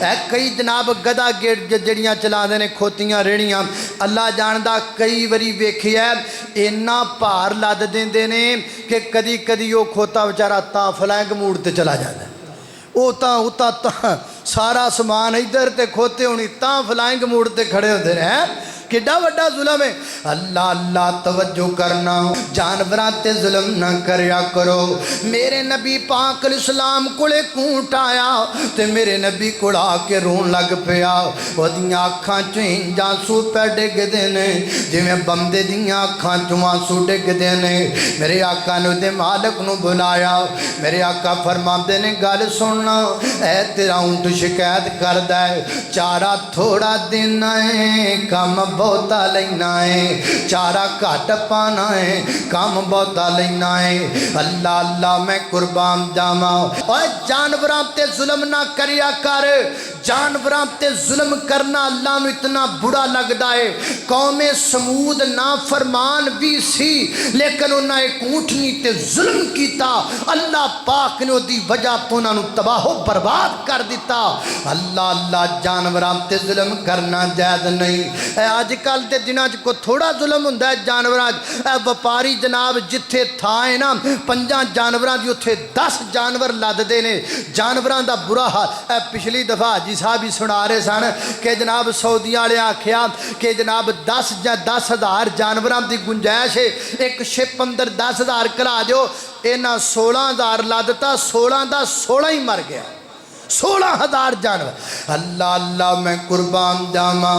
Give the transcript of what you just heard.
कई जनाब गदा गेट जड़ियाँ चलाते हैं खोतियाँ रेहड़ियाँ अल्लाह जानदा कई बारी वेखिया इन्ना भार लद देंदे ने कि कदी कदी वो खोता बेचारा तां फ्लैंग मूड ते चला जाता वो उता सारा समान इधर ते खोते होनी तां फ्लाइंग मूड ते खड़े होते हैं किड्डा वड्डा जुल्म है। अल्लाह अल्लाह तवज्जो करना जानवरां ते जुल्म ना करया करो। मेरे नबी पाक इस्लाम कोले कूट आया ते मेरे नबी कोल आके रोन लग पिया ओदियां अखां चों इंज आंसू पै डिगदे ने जिवें बंदे दियां अखां चों आंसू डिगदे ने। मेरे आका ने उहदे मालक नूं बुलाया मेरे आका फरमांदे ने गल सुनना ऐ तेरा ऊंट शिकायत करदा है चारा थोड़ा देना है कम बहुता लेना है चारा घट पाना है कम बहुता लेना है। अल्लाह अल्लाह मैं कुर्बान जावा और जानवरां ते जुल्म ना करिया कर। जानवरां ते जुल्म करना अल्लाह नूं इतना बुरा लगदा है। कौमे समूद ना फरमान भी सी लेकिन उन्हें एक ऊँटनी ते जुल्म किया अल्लाह पाक ने उहदी वजह तो उन्होंने तबाहो बर्बाद कर दिता। अल्लाह अल्लाह जानवरां ते जुल्म करना जायज़ नहीं। अजकल के दिनों को थोड़ा जुल्म होंदा है जानवरां व्यापारी जनाब जिथे था है ना 5 जानवरां की उत्थे 10 जानवर लदते ने जानवरां दा बुरा हाल। पिछली दफा हाजी साहब ही सुना रहे सन कि जनाब सऊदी वाले आख्या कि जनाब 10 या 10,000 जानवरां की गुंजाइश है एक शिप अंदर 10,000 करा दो इन्हां 16,000 लदता 16 का 16 ही मर गया 16,000 जानवर। अल्लाह अल्लाह मैं कुर्बान जावा